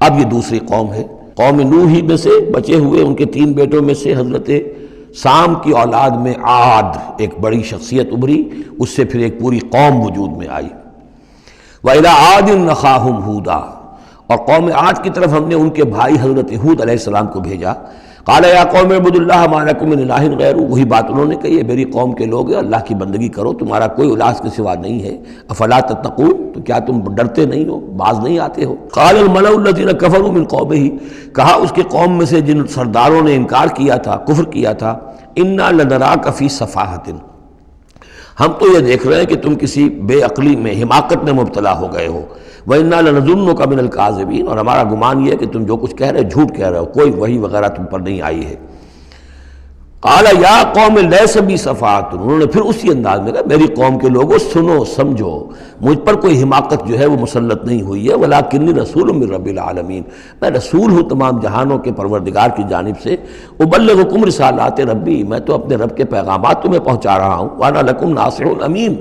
اب یہ دوسری قوم ہے، قوم نوح ہی میں سے بچے ہوئے ان کے 3 بیٹوں میں سے حضرت سام کی اولاد میں عاد ایک بڑی شخصیت ابھری، اس سے پھر ایک پوری قوم وجود میں آئی۔ وَإِلَىٰ عَادٍ أَخَاهُمْ هُودًا، اور قوم عاد کی طرف ہم نے ان کے بھائی حضرت ہود علیہ السلام کو بھیجا۔ قَالَ يَا قَوْمِ اعْبُدُوا اللَّهَ مَا لَكُم مِّنْ إِلَٰهٍ غَيْرُهُ، وہی بات انہوں نے کہی ہے، میری قوم کے لوگ اللہ کی بندگی کرو، تمہارا کوئی الہ کے سوا نہیں ہے۔ افلا تتقون، تو کیا تم ڈرتے نہیں ہو، باز نہیں آتے ہو؟ قال الملأ الذين كفروا من قومه، کہا اس کے قوم میں سے جن سرداروں نے انکار کیا تھا، کفر کیا تھا، انا لنراک فی سفاہۃ، ہم تو یہ دیکھ رہے ہیں کہ تم کسی بے عقلی میں، حماقت میں مبتلا ہو گئے ہو۔ وَإِنَّا لَنَظُنُّكَ مِنَ الْكَاذِبِينَ، اور ہمارا گمان یہ ہے کہ تم جو کچھ کہہ رہے ہو جھوٹ کہہ رہے ہو، کوئی وحی وغیرہ تم پر نہیں آئی ہے۔ قَالَ يَا قَوْمِ لَيْسَ بِي سَفَاهَةٌ، انہوں نے پھر اسی انداز میں کہا میری قوم کے لوگوں سنو سمجھو، مجھ پر کوئی حماقت جو ہے وہ مسلط نہیں ہوئی ہے، وَلَٰكِنِّي رَسُولٌ مِّن رَّبِّ الْعَالَمِينَ، میں رسول ہوں تمام جہانوں کے پروردگار کی جانب سے۔ أُبَلِّغُكُمْ رِسَالَاتِ رَبِّي، میں تو اپنے رب کے پیغامات تمہیں پہنچا رہا ہوں۔ وَأَنَا لَكُمْ نَاصِحٌ أَمِينٌ،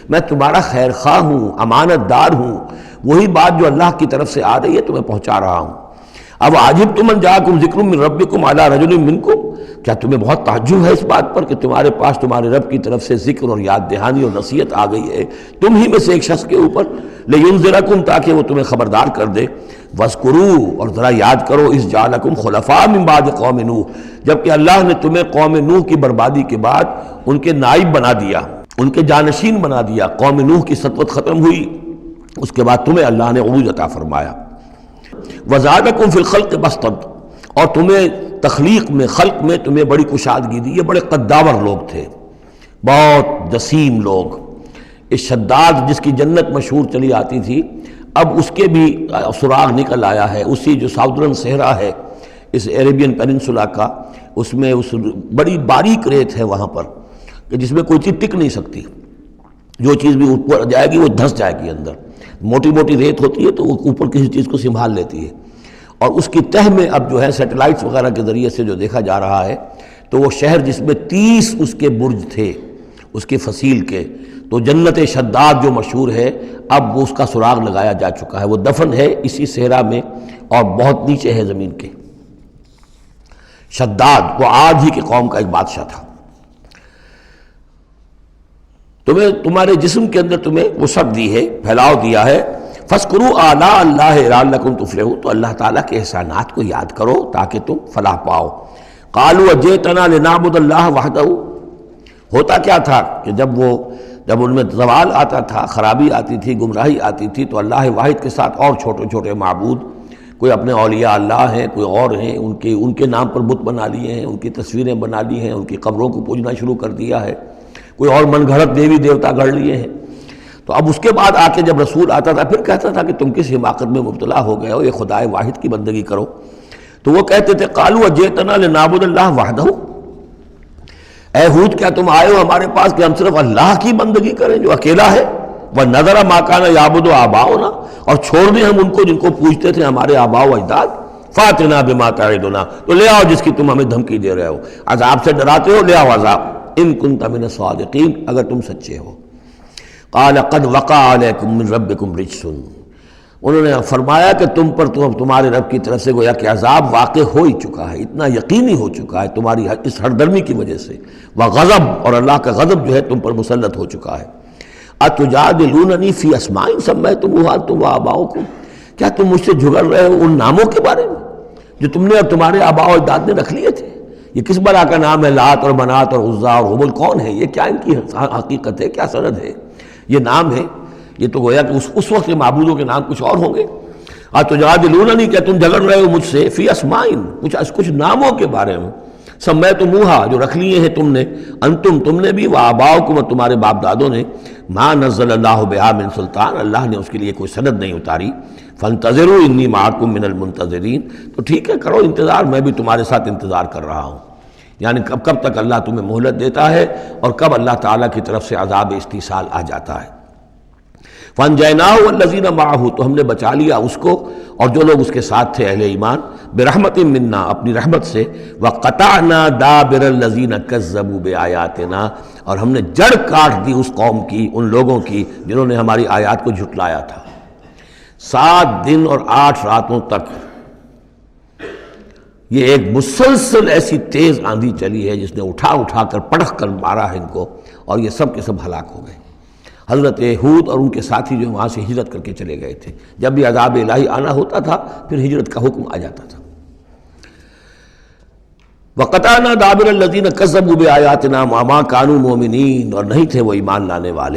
میں تمہارا خیر خواہ ہوں، امانت دار ہوں، وہی بات جو اللہ کی طرف سے آ رہی ہے تمہیں پہنچا رہا ہوں۔ اب عجبتم ان جاءکم ذکر من ربکم علی رجل منکم، کیا تمہیں بہت تعجب ہے اس بات پر کہ تمہارے پاس تمہارے رب کی طرف سے ذکر اور یاد دہانی اور نصیحت آ گئی ہے تم ہی میں سے ایک شخص کے اوپر، لینذرکم، تاکہ وہ تمہیں خبردار کر دے، واذکروا، اور ذرا یاد کرو، اذ جعلکم خلفاء من بعد قوم نوح، جبکہ اللہ نے تمہیں قوم نوح کی بربادی کے بعد ان کے نائب بنا دیا، ان کے جانشین بنا دیا۔ قوم نوح کی سطوت ختم ہوئی، اس کے بعد تمہیں اللہ نے عروج عطا فرمایا۔ وَزَادَكُمْ فِي الْخَلْقِ بَسْطَةً، اور تمہیں تخلیق میں، خلق میں تمہیں بڑی کشادگی دی۔ یہ بڑے قداور لوگ تھے، بہت جسیم لوگ۔ اس شداد جس کی جنت مشہور چلی آتی تھی، اب اس کے بھی سراغ نکل آیا ہے۔ اسی جو ساؤدرن صحرا ہے اس عربین پیننسولا کا، اس میں اس بڑی باریک ریت ہے وہاں پر کہ جس میں کوئی چیز ٹک نہیں سکتی، جو چیز بھی اوپر جائے گی وہ دھس جائے گی اندر۔ موٹی موٹی ریت ہوتی ہے تو وہ اوپر کسی چیز کو سنبھال لیتی ہے، اور اس کی تہ میں اب جو ہے سیٹلائٹس وغیرہ کے ذریعے سے جو دیکھا جا رہا ہے، تو وہ شہر جس میں 30 اس کے برج تھے اس کے فصیل کے، تو جنت شداد جو مشہور ہے، اب وہ اس کا سراغ لگایا جا چکا ہے۔ وہ دفن ہے اسی صحرا میں اور بہت نیچے ہے زمین کے۔ شداد وہ عاد ہی کی قوم کا ایک بادشاہ تھا۔ تمہیں تمہارے جسم کے اندر تمہیں وسعت دی ہے، پھیلاؤ دیا ہے۔ فَاذْكُرُوا آلَاءَ اللَّهِ لَعَلَّكُمْ تُفْلِحُونَ، تو اللہ تعالیٰ کے احسانات کو یاد کرو تاکہ تم فلاح پاؤ۔ قَالُوا أَجِئْتَنَا لِنَعْبُدَ اللَّهَ وَحْدَهُ، ہوتا کیا تھا کہ جب ان میں زوال آتا تھا، خرابی آتی تھی، گمراہی آتی تھی، تو اللہ واحد کے ساتھ اور چھوٹے چھوٹے معبود، کوئی اپنے اولیاء اللہ ہیں، کوئی اور ہیں، ان کے نام پر بت بنا لیے ہیں، ان کی تصویریں بنا لی ہیں، ان کی قبروں کو پوجنا شروع کر دیا ہے، کوئی اور من گھڑت دیوی دیوتا گڑھ لیے ہیں۔ تو اب اس کے بعد آ کے جب رسول آتا تھا پھر کہتا تھا کہ تم کس حماقت میں مبتلا ہو گئے ہو، یہ خدا واحد کی بندگی کرو۔ تو وہ کہتے تھے قالوا اجئتنا لنعبد اللہ وحدہ، اے ہود کیا تم آئے ہو ہمارے پاس کہ ہم صرف اللہ کی بندگی کریں جو اکیلا ہے، وَنَذَرَ مَا كَانَ يَعْبُدُ آبَاؤُنَا، اور چھوڑ دیں ہم ان کو جن کو پوجتے تھے ہمارے آباء و اجداد۔ فَأْتِنَا بِمَا تَعِدُنَا، تو لے آؤ جس کی تم ہمیں دھمکی دے رہے ہو، عذاب سے ڈراتے ہو، لے آؤ عذاب، ان كنت من الصادقین، اگر تم سچے ہو۔ قال قد وقع علیکم من ربکم رجس، انہوں نے فرمایا کہ تم پر تمہارے رب کی طرف سے گویا کہ عذاب واقع ہو ہی چکا ہے، اتنا یقینی ہو چکا ہے تمہاری اس ہردرمی کی وجہ سے، وغضب، اور اللہ کا غضب جو ہے تم پر مسلط ہو چکا ہے۔ اتجادلوننی فی اسماء سمیتموہا انتم وآباؤکم، کیا تم مجھ سے جھگڑ رہے ہو ان ناموں کے بارے میں جو تم نے اور تمہارے آباء و اجداد نے رکھ لیے تھے؟ یہ کس بلا کا نام ہے؟ لات اور منات اور عزا اور ہبل کون ہے؟ یہ کیا ان کی حقیقت ہے، کیا سند ہے؟ یہ نام ہے، یہ تو گویا کہ اس وقت کے معبودوں کے نام کچھ اور ہوں گے۔ اتجادلوننی، کیا تم جھگڑ رہے ہو مجھ سے فی اسماء، کچھ ناموں کے بارے میں، سمیتموہا، جو رکھ لیے ہیں تم نے، انتم، تم نے بھی، وآباؤکم، اور تمہارے باپ دادوں نے، ما نزل اللہ بہا من سلطان، اللہ نے اس کے لیے کوئی سند نہیں اتاری۔ فانتظروا انی معکم من المنتظرین، تو ٹھیک ہے کرو انتظار، میں بھی تمہارے ساتھ انتظار کر رہا ہوں۔ یعنی کب تک اللہ تمہیں مہلت دیتا ہے اور کب اللہ تعالیٰ کی طرف سے عذاب استیصال آ جاتا ہے۔ فَأَنْجَيْنَاهُ وَالَّذِينَ مَعَهُ، تو ہم نے بچا لیا اس کو اور جو لوگ اس کے ساتھ تھے اہل ایمان، بِرَحْمَةٍ مِنَّا، اپنی رحمت سے، وَقَطَعْنَا دَابِرَ الَّذِينَ كَذَّبُوا بِآيَاتِنَا، اور ہم نے جڑ کاٹ دی اس قوم کی، ان لوگوں کی جنہوں نے ہماری آیات کو جھٹلایا تھا۔ 7 دن اور 8 راتوں تک یہ ایک مسلسل ایسی تیز آندھی چلی ہے جس نے اٹھا اٹھا کر پٹخ کر مارا ہے ان کو، اور یہ سب کے سب ہلاک ہو گئے۔ حضرت ہود اور ان کے ساتھی جو وہاں سے ہجرت کر کے چلے گئے تھے، جب بھی عذاب الہی آنا ہوتا تھا پھر ہجرت کا حکم آ جاتا تھا۔ وَقَطَعْنَا دَابِرَ الَّذِينَ كَذَّبُوا بِآيَاتِنَا وَمَا كَانُوا مُؤْمِنِينَ، اور نہیں تھے وہ ایمان لانے والے